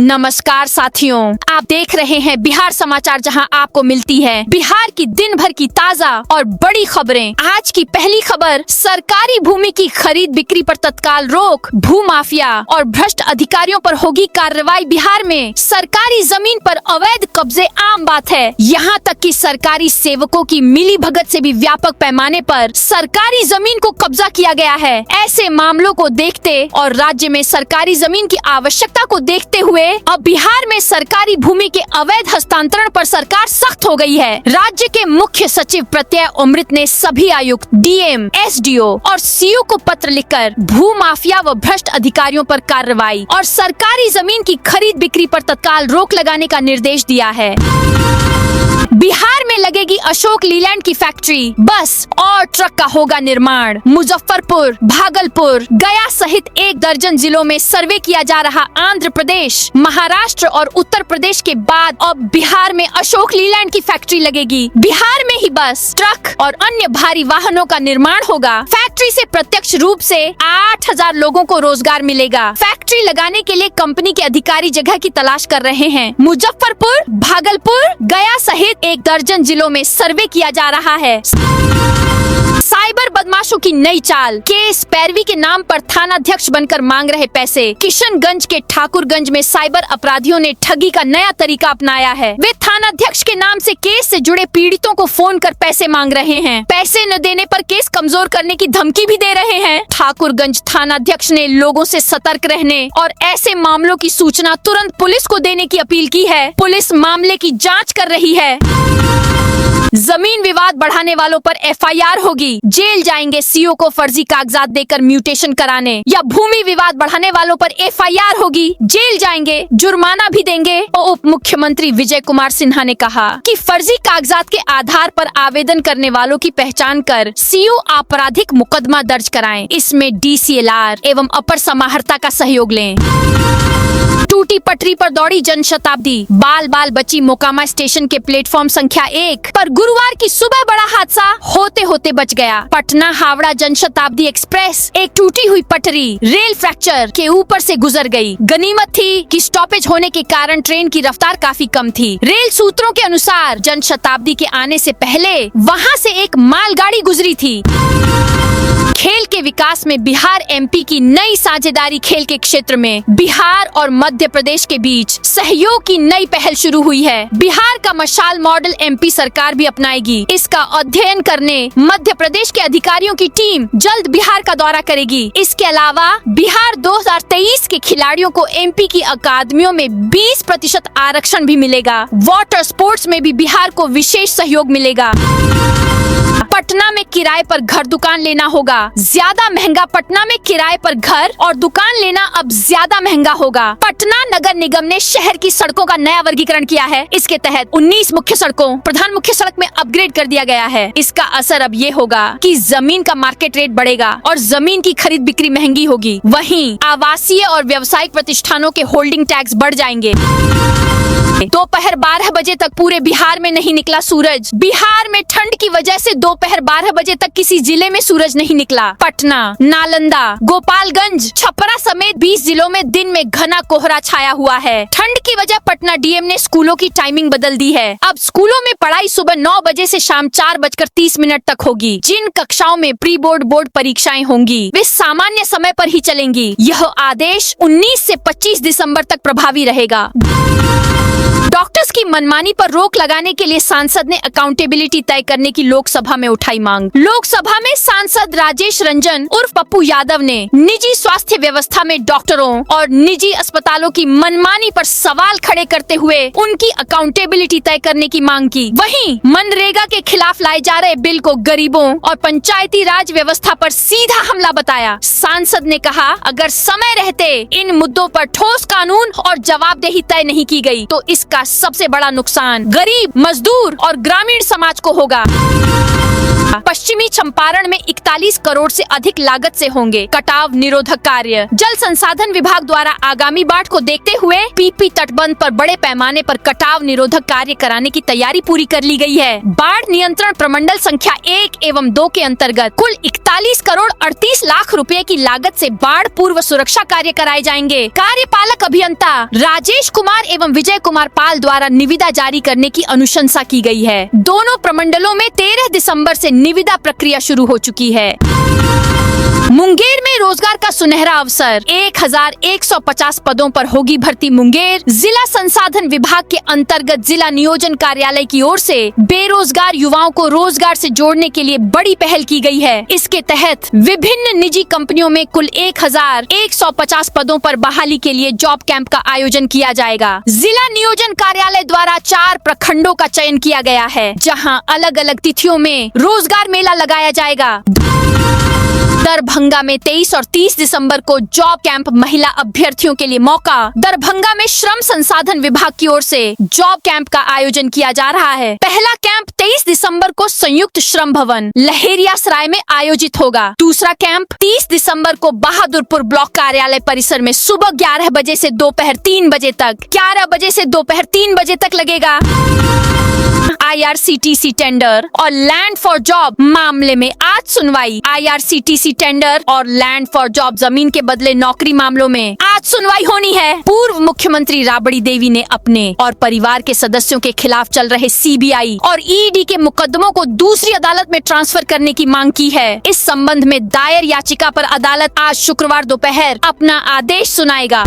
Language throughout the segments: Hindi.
नमस्कार साथियों, आप देख रहे हैं बिहार समाचार, जहां आपको मिलती है बिहार की दिन भर की ताजा और बड़ी खबरें। आज की पहली खबर, सरकारी भूमि की खरीद बिक्री पर तत्काल रोक, भू माफिया और भ्रष्ट अधिकारियों पर होगी कार्रवाई। बिहार में सरकारी जमीन पर अवैध कब्जे आम बात है। यहां तक कि सरकारी सेवकों की मिलीभगत से भी व्यापक पैमाने पर सरकारी जमीन को कब्जा किया गया है। ऐसे मामलों को देखते और राज्य में सरकारी जमीन की आवश्यकता को देखते हुए अब बिहार में सरकारी भूमि के अवैध हस्तांतरण पर सरकार सख्त हो गई है। राज्य के मुख्य सचिव प्रत्यय अमृत ने सभी आयुक्त, डीएम, एसडीओ और सीओ को पत्र लिखकर भू माफिया व भ्रष्ट अधिकारियों पर कार्रवाई और सरकारी जमीन की खरीद बिक्री पर तत्काल रोक लगाने का निर्देश दिया है। बिहार में लगेगी अशोक लीलैंड की फैक्ट्री, बस और ट्रक का होगा निर्माण। मुजफ्फरपुर, भागलपुर, गया सहित 1 दर्जन जिलों में सर्वे किया जा रहा आंध्र प्रदेश, महाराष्ट्र और उत्तर प्रदेश के बाद अब बिहार में अशोक लीलैंड की फैक्ट्री लगेगी। बिहार में ही बस, ट्रक और अन्य भारी वाहनों का निर्माण होगा। फैक्ट्री से प्रत्यक्ष रूप से 8000 लोगों को रोजगार मिलेगा। फैक्ट्री लगाने के लिए कंपनी के अधिकारी जगह की तलाश कर रहे हैं। मुजफ्फरपुर, भागलपुर, गया सहित 1 दर्जन जिलों में सर्वे किया जा रहा है। साइबर बदमाशों की नई चाल, केस पैरवी के नाम पर थानाध्यक्ष बनकर मांग रहे पैसे। किशनगंज के ठाकुरगंज में साइबर अपराधियों ने ठगी का नया तरीका अपनाया है। वे थानाध्यक्ष के नाम से केस से जुड़े पीड़ितों को फोन कर पैसे मांग रहे हैं। पैसे न देने पर केस कमजोर करने की धमकी भी दे रहे हैं। ठाकुरगंज थानाध्यक्ष ने लोगों से सतर्क रहने और ऐसे मामलों की सूचना तुरंत पुलिस को देने की अपील की है। पुलिस मामले की जाँच कर रही है। जमीन विवाद बढ़ाने वालों पर एफआईआर होगी। जेल जाएंगे सीओ को फर्जी कागजात देकर म्यूटेशन कराने, या भूमि विवाद बढ़ाने वालों पर एफआईआर होगी, जेल जाएंगे, जुर्माना भी देंगे। उप मुख्यमंत्री विजय कुमार सिन्हा ने कहा कि फर्जी कागजात के आधार पर आवेदन करने वालों की पहचान कर सीओ आपराधिक मुकदमा दर्ज कराएं। इसमें डीसीएलआर एवं अपर समाहर्ता का सहयोग लें। टूटी पटरी पर दौड़ी जनशताब्दी, बाल बाल बची मोकामा स्टेशन के प्लेटफॉर्म संख्या 1 पर गुरुवार की सुबह बड़ा हादसा होते होते बच गया। पटना हावड़ा जनशताब्दी एक्सप्रेस एक टूटी हुई पटरी, रेल फ्रैक्चर के ऊपर से गुजर गई। गनीमत थी कि स्टॉपेज होने के कारण ट्रेन की रफ्तार काफी कम थी। रेल सूत्रों के अनुसार जनशताब्दी के आने से पहले वहां से एक मालगाड़ी गुजरी थी। खेल के विकास में बिहार एमपी की नई साझेदारी। खेल के क्षेत्र में बिहार और मध्य प्रदेश के बीच सहयोग की नई पहल शुरू हुई है। बिहार का मशाल मॉडल एमपी सरकार भी अपनाएगी। इसका अध्ययन करने मध्य प्रदेश के अधिकारियों की टीम जल्द बिहार का दौरा करेगी। इसके अलावा बिहार 2023 के खिलाड़ियों को एमपी की अकादमियों में 20% आरक्षण भी मिलेगा। वाटर स्पोर्ट्स में भी बिहार को विशेष सहयोग मिलेगा। पटना में किराए पर घर दुकान लेना होगा ज्यादा महंगा। पटना में किराए पर घर और दुकान लेना अब ज्यादा महंगा होगा। पटना नगर निगम ने शहर की सड़कों का नया वर्गीकरण किया है। इसके तहत 19 मुख्य सड़कों प्रधान मुख्य सड़क में अपग्रेड कर दिया गया है। इसका असर अब ये होगा कि जमीन का मार्केट रेट बढ़ेगा और जमीन की खरीद बिक्री महंगी होगी। वहीं आवासीय और व्यावसायिक प्रतिष्ठानों के होल्डिंग टैक्स बढ़ जाएंगे। दोपहर 12 बजे तक पूरे बिहार में नहीं निकला सूरज। बिहार में ठंड की वजह से दोपहर 12 बजे तक किसी जिले में सूरज नहीं निकला। पटना, नालंदा, गोपालगंज, छपरा समेत 20 जिलों में दिन में घना कोहरा छाया हुआ है। ठंड की वजह पटना डीएम ने स्कूलों की टाइमिंग बदल दी है। अब स्कूलों में पढ़ाई सुबह 9 बजे से शाम 4:30 तक होगी। जिन कक्षाओं में प्री बोर्ड परीक्षाएं होंगी वे सामान्य समय पर ही चलेंगी। यह आदेश 19 से 25 दिसंबर तक प्रभावी रहेगा। डॉक्टर्स की मनमानी पर रोक लगाने के लिए सांसद ने अकाउंटेबिलिटी तय करने की लोकसभा में उठाई मांग। लोकसभा में सांसद राजेश रंजन उर्फ पप्पू यादव ने निजी स्वास्थ्य व्यवस्था में डॉक्टरों और निजी अस्पतालों की मनमानी पर सवाल खड़े करते हुए उनकी अकाउंटेबिलिटी तय करने की मांग की। वहीं मनरेगा के खिलाफ लाए जा रहे बिल को गरीबों और पंचायती राज व्यवस्था पर सीधा हमला बताया। सांसद ने कहा, अगर समय रहते इन मुद्दों पर ठोस कानून और जवाबदेही तय नहीं की गई तो इसका सबसे सबसे बड़ा नुकसान गरीब, मजदूर और ग्रामीण समाज को होगा। पश्चिमी चंपारण में 41 करोड़ से अधिक लागत से होंगे कटाव निरोधक कार्य। जल संसाधन विभाग द्वारा आगामी बाढ़ को देखते हुए पीपी तटबंध पर बड़े पैमाने पर कटाव निरोधक कार्य कराने की तैयारी पूरी कर ली गई है। बाढ़ नियंत्रण प्रमंडल संख्या 1 एवं 2 के अंतर्गत कुल 41 करोड़ 38 लाख रुपए की लागत से बाढ़ पूर्व सुरक्षा कार्य कराए जाएंगे। कार्यपालक अभियंता राजेश कुमार एवं विजय कुमार पाल द्वारा निविदा जारी करने की अनुशंसा की गई है। दोनों प्रमंडलों में 13 दिसंबर से निविदा प्रक्रिया शुरू हो चुकी है। मुंगेर में रोजगार का सुनहरा अवसर, 1150 पदों पर होगी भर्ती। मुंगेर जिला संसाधन विभाग के अंतर्गत जिला नियोजन कार्यालय की ओर से बेरोजगार युवाओं को रोजगार से जोड़ने के लिए बड़ी पहल की गई है। इसके तहत विभिन्न निजी कंपनियों में कुल 1150 पदों पर बहाली के लिए जॉब कैंप का आयोजन किया जाएगा। जिला नियोजन कार्यालय द्वारा 4 प्रखंडों का चयन किया गया है, जहां अलग अलग तिथियों में रोजगार मेला लगाया जाएगा। दरभंगा में 23 और 30 दिसंबर को जॉब कैंप महिला अभ्यर्थियों के लिए मौका। दरभंगा में श्रम संसाधन विभाग की ओर से जॉब कैंप का आयोजन किया जा रहा है। पहला कैंप 23 दिसंबर को संयुक्त श्रम भवन लहेरियासराय में आयोजित होगा। दूसरा कैंप 30 दिसंबर को बहादुरपुर ब्लॉक कार्यालय परिसर में सुबह 11 बजे से दोपहर 3 बजे तक 11 बजे से दोपहर 3 बजे तक लगेगा। IRCTC टेंडर और लैंड फॉर जॉब मामले में आज सुनवाई। IRCTC टेंडर और लैंड फॉर जॉब जमीन के बदले नौकरी मामलों में आज सुनवाई होनी है। पूर्व मुख्यमंत्री राबड़ी देवी ने अपने और परिवार के सदस्यों के खिलाफ चल रहे CBI और ED के मुकदमों को दूसरी अदालत में ट्रांसफर करने की मांग की है। इस संबंध में दायर याचिका पर अदालत आज शुक्रवार दोपहर अपना आदेश सुनाएगा।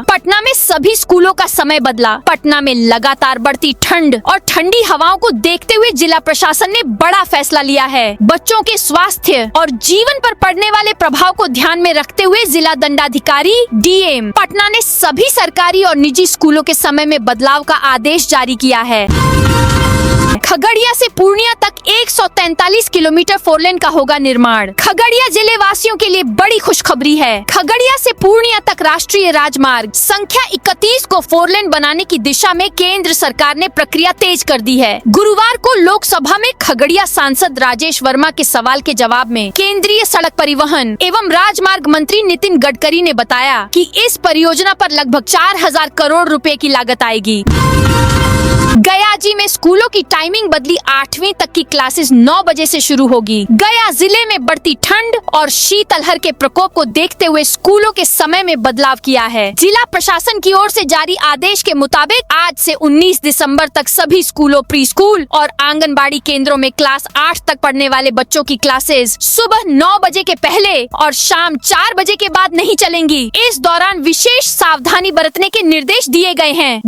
पटना में सभी स्कूलों का समय बदला। पटना में लगातार बढ़ती ठंड और ठंडी हवाओं को देखते हुए जिला प्रशासन ने बड़ा फैसला लिया है। बच्चों के स्वास्थ्य और जीवन पर पड़ने वाले प्रभाव को ध्यान में रखते हुए जिला दंडाधिकारी DM पटना ने सभी सरकारी और निजी स्कूलों के समय में बदलाव का आदेश जारी किया है। खगड़िया से पूर्णिया तक 143 किलोमीटर 4 लेन का होगा निर्माण। खगड़िया जिले वासियों के लिए बड़ी खुशखबरी है। खगड़िया से पूर्णिया तक राष्ट्रीय राजमार्ग संख्या 31 को 4 लेन बनाने की दिशा में केंद्र सरकार ने प्रक्रिया तेज कर दी है। गुरुवार को लोकसभा में खगड़िया सांसद राजेश वर्मा के सवाल के जवाब में केंद्रीय सड़क परिवहन एवं राजमार्ग मंत्री नितिन गडकरी ने बताया कि इस परियोजना पर लगभग 4000 करोड़ रुपए की लागत आएगी। गया जी में स्कूलों की टाइमिंग बदली, 8वीं तक की क्लासेस 9 बजे से शुरू होगी। गया जिले में बढ़ती ठंड और शीतलहर के प्रकोप को देखते हुए स्कूलों के समय में बदलाव किया है। जिला प्रशासन की ओर से जारी आदेश के मुताबिक आज से 19 दिसंबर तक सभी स्कूलों, प्री स्कूल और आंगनबाड़ी केंद्रों में क्लास 8 तक पढ़ने वाले बच्चों की क्लासेस सुबह 9 बजे के पहले और शाम 4 बजे के बाद नहीं चलेंगी। इस दौरान विशेष सावधानी बरतने के निर्देश दिए गए हैं।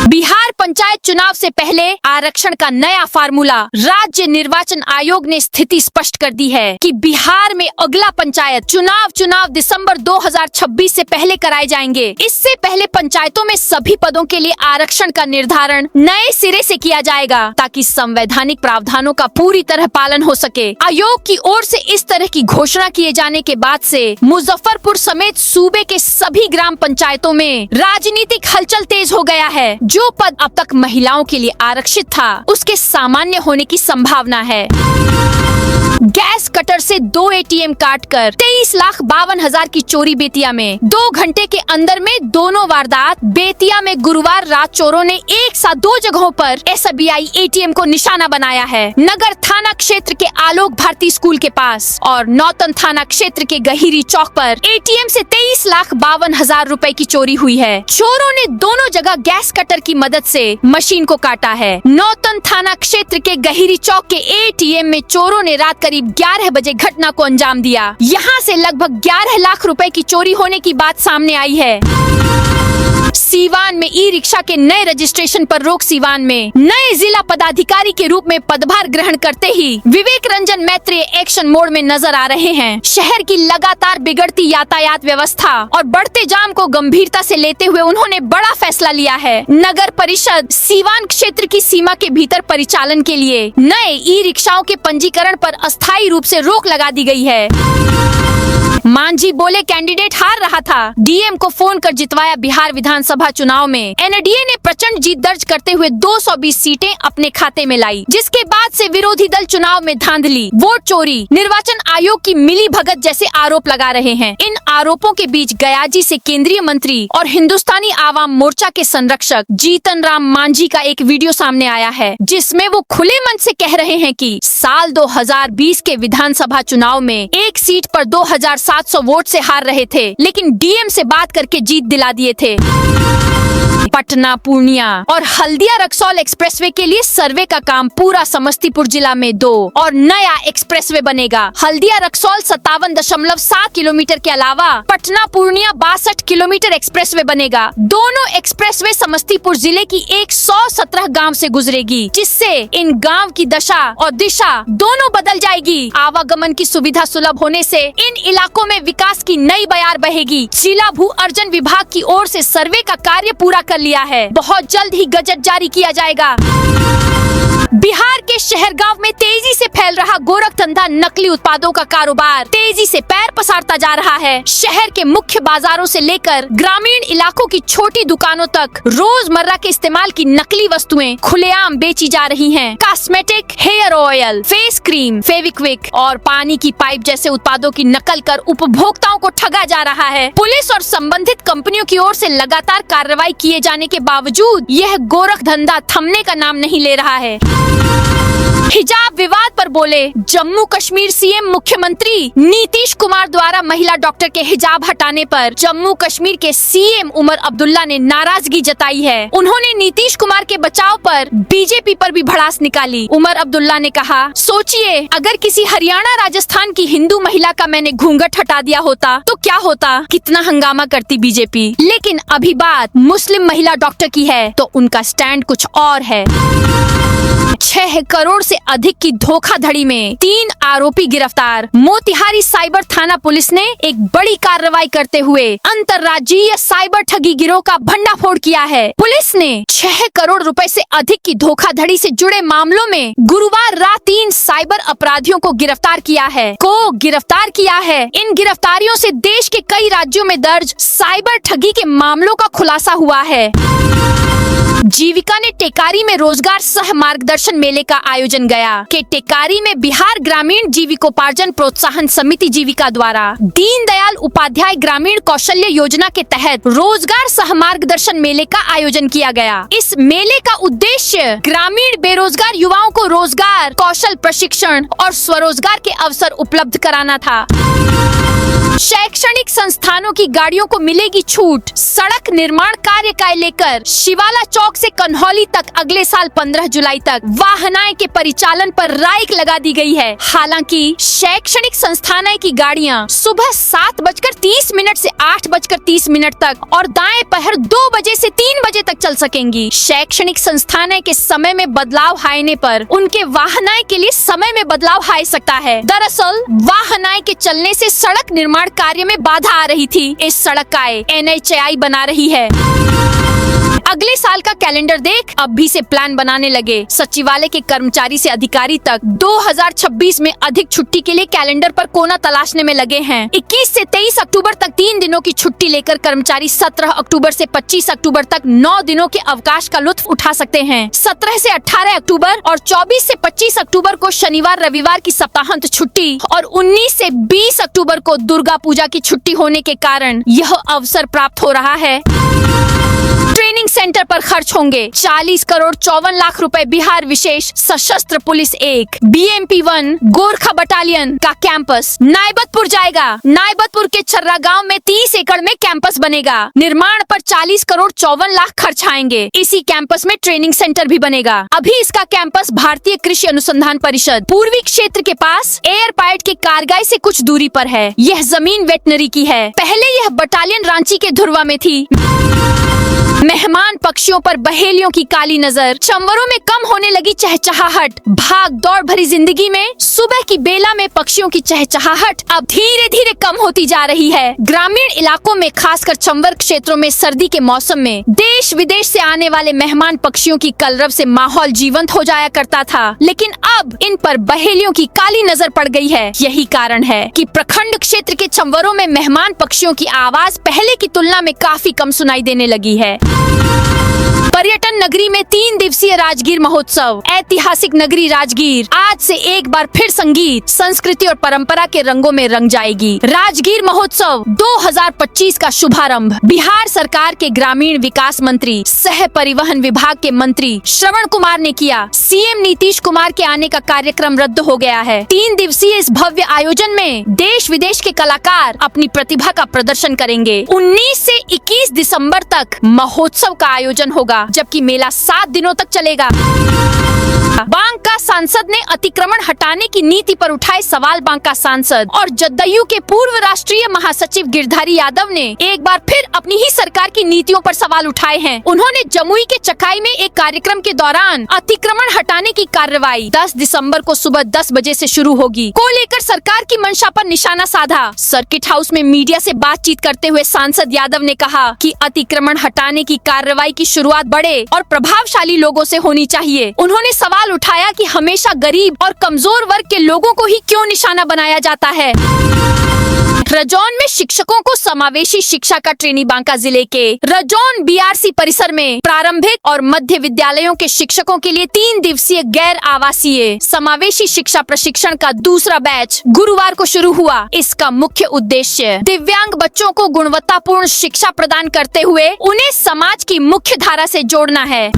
बिहार पंचायत चुनाव से पहले आरक्षण का नया फार्मूला। राज्य निर्वाचन आयोग ने स्थिति स्पष्ट कर दी है कि बिहार में अगला पंचायत चुनाव दिसंबर 2026 से पहले कराए जाएंगे। इससे पहले पंचायतों में सभी पदों के लिए आरक्षण का निर्धारण नए सिरे से किया जाएगा, ताकि संवैधानिक प्रावधानों का पूरी तरह पालन हो सके। आयोग की ओर से इस तरह की घोषणा किए जाने के बाद से मुजफ्फरपुर समेत सूबे के सभी ग्राम पंचायतों में राजनीतिक हलचल तेज हो गया है। जो पद अब तक महिलाओं के लिए आरक्षित था, उसके सामान्य होने की संभावना है। गैस कटर से 2 ATM काटकर 23,52,000 की चोरी बेतिया में। 2 घंटे के अंदर में दोनों वारदात। बेतिया में गुरुवार रात चोरों ने एक साथ 2 जगहों पर SBI ATM को निशाना बनाया है। नगर थाना क्षेत्र के आलोक भारती स्कूल के पास और नौतन थाना क्षेत्र के गहिरी चौक पर ATM से 23,52,000 रुपए की चोरी हुई है। चोरों ने दोनों जगह गैस कटर की मदद से मशीन को काटा है। नौतन थाना क्षेत्र के गहिरी चौक के ATM में चोरों ने रात करीब 11 बजे घटना को अंजाम दिया। यहाँ से लगभग 11 लाख रुपए की चोरी होने की बात सामने आई है। सीवान में ई-रिक्शा के नए रजिस्ट्रेशन पर रोक। सीवान में नए जिला पदाधिकारी के रूप में पदभार ग्रहण करते ही विवेक रंजन मैत्री एक्शन मोड में नजर आ रहे हैं। शहर की लगातार बिगड़ती यातायात व्यवस्था और बढ़ते जाम को गंभीरता से लेते हुए उन्होंने बड़ा फैसला लिया है। नगर परिषद सीवान क्षेत्र की सीमा के भीतर परिचालन के लिए नए ई-रिक्शाओं के पंजीकरण पर अस्थायी रूप से रोक लगा दी गई है। मांझी बोले कैंडिडेट हार रहा था, DM को फोन कर जितवाया बिहार विधानसभा विधानसभा चुनाव में एनडीए ने प्रचंड जीत दर्ज करते हुए 220 सीटें अपने खाते में लाई, जिसके बाद से विरोधी दल चुनाव में धांधली, वोट चोरी, निर्वाचन आयोग की मिली भगत जैसे आरोप लगा रहे हैं। इन आरोपों के बीच गयाजी से केंद्रीय मंत्री और हिंदुस्तानी आवाम मोर्चा के संरक्षक जीतन राम मांझी का एक वीडियो सामने आया है, जिसमें वो खुले मन से कह रहे हैं कि साल 2020 के विधानसभा चुनाव में एक सीट पर 2700 वोट से हार रहे थे, लेकिन डीएम से बात करके जीत दिला दिए थे। पटना, पूर्णिया और हल्दिया रक्सौल एक्सप्रेसवे के लिए सर्वे का काम पूरा समस्तीपुर जिला में 2 और नया एक्सप्रेसवे बनेगा। हल्दिया रक्सौल 57.7 किलोमीटर के अलावा पटना पूर्णिया 62 किलोमीटर एक्सप्रेसवे बनेगा। दोनों एक्सप्रेसवे समस्तीपुर जिले की 117 गांव से गुजरेगी, जिससे इन गांव की दशा और दिशा दोनों बदल जाएगी। आवागमन की सुविधा सुलभ होने से इन इलाकों में विकास की नई बयार बहेगी। जिला भू अर्जन विभाग की ओर से सर्वे का कार्य पूरा कर लिया है। बहुत जल्द ही गजट जारी किया जाएगा। बिहार के शहरगांव में तेजी से फैल रहा गोरखधंधा नकली उत्पादों का कारोबार तेजी से पैर पसारता जा रहा है। शहर के मुख्य बाजारों से लेकर ग्रामीण इलाकों की छोटी दुकानों तक रोजमर्रा के इस्तेमाल की नकली वस्तुएं खुलेआम बेची जा रही हैं। Cosmetic, hair oil, face cream, Fevikwik और पानी की पाइप जैसे उत्पादों की नकल कर उपभोक्ताओं को ठगा जा रहा है। पुलिस और संबंधित कंपनियों की ओर से लगातार कार्रवाई किए जाने के बावजूद यह गोरखधंधा थमने का नाम नहीं ले रहा है। हिजाब विवाद पर बोले जम्मू कश्मीर सीएम मुख्यमंत्री नीतीश कुमार द्वारा महिला डॉक्टर के हिजाब हटाने पर जम्मू कश्मीर के सीएम उमर अब्दुल्ला ने नाराजगी जताई है। उन्होंने नीतीश कुमार के बचाव पर बीजेपी पर भी भड़ास निकाली। उमर अब्दुल्ला ने कहा, सोचिए अगर किसी हरियाणा राजस्थान की हिंदू महिला का मैंने घूंघट हटा दिया होता तो क्या होता, कितना हंगामा करती बीजेपी। लेकिन अभी बात मुस्लिम महिला डॉक्टर की है तो उनका स्टैंड कुछ और है। 6 करोड़ से अधिक की धोखाधड़ी में 3 आरोपी गिरफ्तार। मोतिहारी साइबर थाना पुलिस ने एक बड़ी कार्रवाई करते हुए अंतर्राज्यीय साइबर ठगी गिरोह का भंडाफोड़ किया है। पुलिस ने 6 करोड़ रुपए से अधिक की धोखाधड़ी से जुड़े मामलों में गुरुवार रात 3 साइबर अपराधियों को गिरफ्तार किया है। इन गिरफ्तारियों से देश के कई राज्यों में दर्ज साइबर ठगी के मामलों का खुलासा हुआ है। जीविका ने टेकारी में रोजगार सह मार्गदर्शन मेले का आयोजन गया। के टेकारी में बिहार ग्रामीण जीविकोपार्जन प्रोत्साहन समिति जीविका द्वारा दीनदयाल उपाध्याय ग्रामीण कौशल्य योजना के तहत रोजगार सह मार्गदर्शन मेले का आयोजन किया गया। इस मेले का उद्देश्य ग्रामीण बेरोजगार युवाओं को रोजगार, कौशल प्रशिक्षण और स्वरोजगार के अवसर उपलब्ध कराना था। शैक्षणिक संस्थानों की गाड़ियों को मिलेगी छूट। सड़क निर्माण कार्य का लेकर शिवाला चौक से कन्हौली तक अगले साल 15 जुलाई तक वाहनाएं के परिचालन पर राइक लगा दी गई है। हालांकि शैक्षणिक संस्थानों की गाड़ियां सुबह 7:30 से 8:30 तक और दाएं पहर 2 बजे से 3 बजे तक चल सकेंगी। शैक्षणिक संस्थानों के समय में बदलाव आने पर उनके वाहनाएं के लिए समय में बदलाव आ सकता है। दरअसल वाहनाएं के चलने से सड़क निर्माण कार्य में बाधा आ रही थी। इस सड़क का NHAI बना रही है। अगले साल का कैलेंडर देख अब भी से प्लान बनाने लगे। सचिवालय के कर्मचारी से अधिकारी तक 2026 में अधिक छुट्टी के लिए कैलेंडर पर कोना तलाशने में लगे हैं। 21 से 23 अक्टूबर तक 3 दिनों की छुट्टी लेकर कर्मचारी 17 अक्टूबर से 25 अक्टूबर तक 9 दिनों के अवकाश का लुत्फ उठा सकते हैं। 17 से 18 अक्टूबर और 24 से 25 अक्टूबर को शनिवार रविवार की सप्ताहांत छुट्टी और 19 से 20 अक्टूबर को दुर्गा पूजा की छुट्टी होने के कारण यह अवसर प्राप्त हो रहा है। ट्रेनिंग सेंटर पर खर्च होंगे 40 करोड़ 54 लाख रुपए। बिहार विशेष सशस्त्र पुलिस 1 BMP-1 गोरखा बटालियन का कैंपस नायबतपुर जाएगा। नायबतपुर के छर्रा गांव में 30 एकड़ में कैंपस बनेगा। निर्माण पर 40 करोड़ 54 लाख खर्च आएंगे। इसी कैंपस में ट्रेनिंग सेंटर भी बनेगा। अभी इसका कैंपस भारतीय कृषि अनुसंधान परिषद पूर्वी क्षेत्र के पास एयरपाइट के कारगाई से कुछ दूरी पर है। यह जमीन वेटनरी की है। पहले यह बटालियन रांची के धुरवा में थी। मेहमान पक्षियों पर बहेलियों की काली नजर। चंवरों में कम होने लगी चहचहाहट। भाग दौड़ भरी जिंदगी में सुबह की बेला में पक्षियों की चहचहाहट अब धीरे धीरे कम होती जा रही है। ग्रामीण इलाकों में खासकर चंवर क्षेत्रों में सर्दी के मौसम में देश देश विदेश से आने वाले मेहमान पक्षियों की कलरव से माहौल जीवंत हो जाया करता था, लेकिन अब इन पर बहेलियों की काली नजर पड़ गई है। यही कारण है कि प्रखंड क्षेत्र के चंवरों में मेहमान पक्षियों की आवाज पहले की तुलना में काफी कम सुनाई देने लगी है। पर्यटन नगरी में 3 दिवसीय राजगीर महोत्सव। ऐतिहासिक नगरी राजगीर आज से एक बार फिर संगीत, संस्कृति और परंपरा के रंगों में रंग जाएगी। राजगीर महोत्सव 2025 का शुभारंभ बिहार सरकार के ग्रामीण विकास मंत्री सह परिवहन विभाग के मंत्री श्रवण कुमार ने किया। सीएम नीतीश कुमार के आने का कार्यक्रम रद्द हो गया है। 3 दिवसीय इस भव्य आयोजन में देश विदेश के कलाकार अपनी प्रतिभा का प्रदर्शन करेंगे। 19 से 21 दिसंबर तक महोत्सव का आयोजन होगा, जबकि मेला 7 दिनों तक चलेगा। बांका सांसद ने अतिक्रमण हटाने की नीति पर उठाए सवाल। बांका सांसद और जदयू के पूर्व राष्ट्रीय महासचिव गिरधारी यादव ने एक बार फिर अपनी ही सरकार की नीतियों पर सवाल उठाए हैं। उन्होंने जमुई के चकाई में एक कार्यक्रम के दौरान अतिक्रमण हटाने की कार्रवाई 10 दिसंबर को सुबह 10 बजे से शुरू होगी को लेकर सरकार की मंशा पर निशाना साधा। सर्किट हाउस में मीडिया से बातचीत करते हुए सांसद यादव ने कहा कि अतिक्रमण हटाने की कार्रवाई की शुरुआत बड़े और प्रभावशाली लोगों से होनी चाहिए। उन्होंने सवाल उठाया कि हमेशा गरीब और कमजोर वर्ग के लोगों को ही क्यों निशाना बनाया जाता है। रजौन में शिक्षकों को समावेशी शिक्षा का ट्रेनिंग। बांका जिले के रजौन बीआरसी परिसर में प्रारंभिक और मध्य विद्यालयों के शिक्षकों के लिए 3 दिवसीय गैर आवासीय समावेशी शिक्षा प्रशिक्षण का दूसरा बैच गुरुवार को शुरू हुआ। इसका मुख्य उद्देश्य दिव्यांग बच्चों को गुणवत्तापूर्ण शिक्षा प्रदान करते हुए उन्हें समाज की मुख्य धारा से जोड़ना है।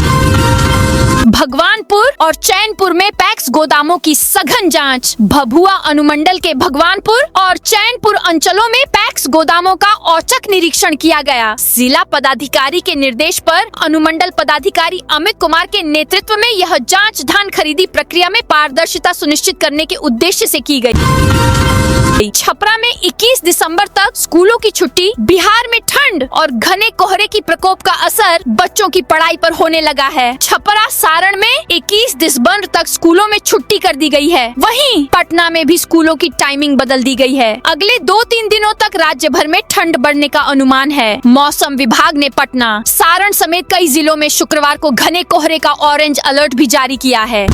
भगवानपुर और चैनपुर में पैक्स गोदामों की सघन जांच। भभुआ अनुमंडल के भगवानपुर और चैनपुर अंचलों में पैक्स गोदामों का औचक निरीक्षण किया गया। जिला पदाधिकारी के निर्देश पर अनुमंडल पदाधिकारी अमित कुमार के नेतृत्व में यह जांच धान खरीदी प्रक्रिया में पारदर्शिता सुनिश्चित करने के उद्देश्य से की गई। छपरा में 21 दिसंबर तक स्कूलों की छुट्टी। बिहार में ठंड और घने कोहरे की प्रकोप का असर बच्चों की पढ़ाई पर होने लगा है। छपरा सारण में 21 दिसंबर तक स्कूलों में छुट्टी कर दी गई है। वहीं पटना में भी स्कूलों की टाइमिंग बदल दी गई है। अगले 2-3 दिनों तक राज्य भर में ठंड बढ़ने का अनुमान है। मौसम विभाग ने पटना, सारण समेत कई जिलों में शुक्रवार को घने कोहरे का ऑरेंज अलर्ट भी जारी किया है।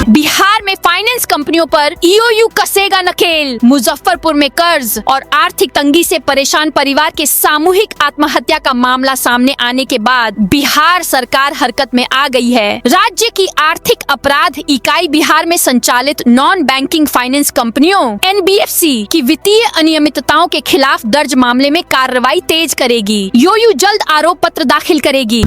बिहार में फाइनेंस कंपनियों पर ईओयू कसेगा नकेल। मुजफ्फरपुर में कर्ज और आर्थिक तंगी से परेशान परिवार के सामूहिक आत्महत्या का मामला सामने आने के बाद बिहार सरकार हरकत में आ गई है। राज्य की आर्थिक अपराध इकाई बिहार में संचालित नॉन बैंकिंग फाइनेंस कंपनियों एनबीएफसी की वित्तीय अनियमितताओं के खिलाफ दर्ज मामले में कार्रवाई तेज करेगी। ईओयू जल्द आरोप पत्र दाखिल करेगी।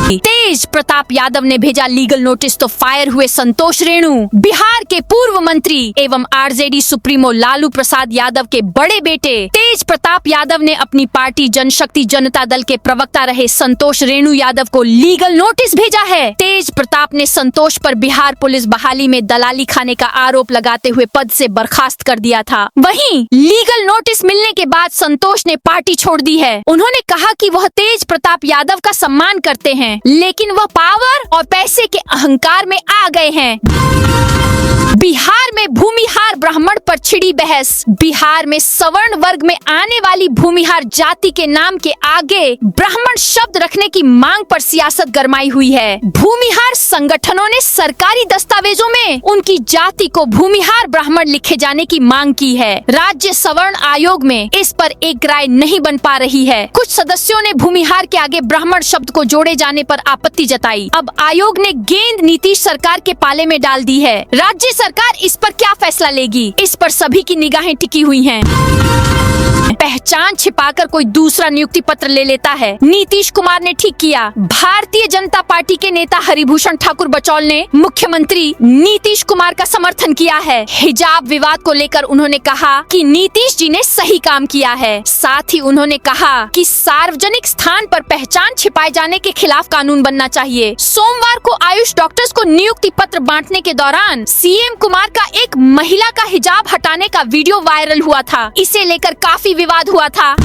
तेज प्रताप यादव ने भेजा लीगल नोटिस तो फायर हुए संतोष रेणु। बिहार के पूर्व मंत्री एवं आरजेडी सुप्रीमो लालू प्रसाद यादव के बड़े बेटे तेज प्रताप यादव ने अपनी पार्टी जनशक्ति जनता दल के प्रवक्ता रहे संतोष रेणु यादव को लीगल नोटिस भेजा है। तेज प्रताप ने संतोष पर बिहार पुलिस बहाली में दलाली खाने का आरोप लगाते हुए पद से बर्खास्त कर दिया था। वहीं लीगल नोटिस मिलने के बाद संतोष ने पार्टी छोड़ दी है। उन्होंने कहा कि वह तेज प्रताप यादव का सम्मान करते हैं, लेकिन वह पावर और पैसे के अहंकार में आ गए हैं। बिहार में भूमिहार ब्राह्मण पर छिड़ी बहस। बिहार में सवर्ण वर्ग में आने वाली भूमिहार जाति के नाम के आगे ब्राह्मण शब्द रखने की मांग पर सियासत गरमाई हुई है। भूमिहार संगठनों ने सरकारी दस्तावेजों में उनकी जाति को भूमिहार ब्राह्मण लिखे जाने की मांग की है। राज्य सवर्ण आयोग में इस पर एक राय नहीं बन पा रही है। कुछ सदस्यों ने भूमिहार के आगे ब्राह्मण शब्द को जोड़े जाने पर आपत्ति जताई। अब आयोग ने गेंद नीतीश सरकार के पाले में डाल दी है। राज्य सरकार इस पर क्या फैसला लेगी, इस पर सभी की निगाहें टिकी हुई हैं। पहचान छिपाकर कोई दूसरा नियुक्ति पत्र ले लेता है, नीतीश कुमार ने ठीक किया। भारतीय जनता पार्टी के नेता हरिभूषण ठाकुर बचौल ने मुख्यमंत्री नीतीश कुमार का समर्थन किया है। हिजाब विवाद को लेकर उन्होंने कहा कि नीतीश जी ने सही काम किया है। साथ ही उन्होंने कहा कि सार्वजनिक स्थान पर पहचान छिपाए जाने के खिलाफ कानून बनना चाहिए। सोमवार को आयुष डॉक्टर्स को नियुक्ति पत्र बांटने के दौरान दौरान सीएम कुमार का एक महिला का हिजाब हटाने का वीडियो वायरल हुआ था। इसे लेकर काफी विवाद हुआ था।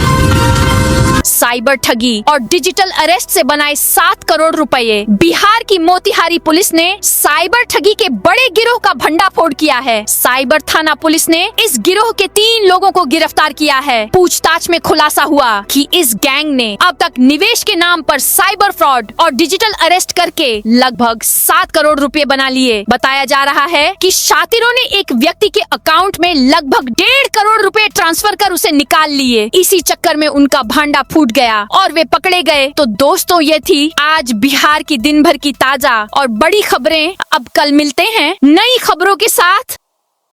साइबर ठगी और डिजिटल अरेस्ट से बनाए 7 करोड़ रुपए। बिहार की मोतिहारी पुलिस ने साइबर ठगी के बड़े गिरोह का भंडाफोड़ किया है। साइबर थाना पुलिस ने इस गिरोह के 3 लोगों को गिरफ्तार किया है। पूछताछ में खुलासा हुआ कि इस गैंग ने अब तक निवेश के नाम पर साइबर फ्रॉड और डिजिटल अरेस्ट करके लगभग 7 करोड़ रुपए बना लिए। बताया जा रहा है कि शातिरों ने एक व्यक्ति के अकाउंट में लगभग 1.5 करोड़ रुपए ट्रांसफर कर उसे निकाल लिए। इसी चक्कर में उनका भांडा फूट गया और वे पकड़े गए। तो दोस्तों, ये थी आज बिहार की दिन भर की ताजा और बड़ी खबरें। अब कल मिलते हैं नई खबरों के साथ।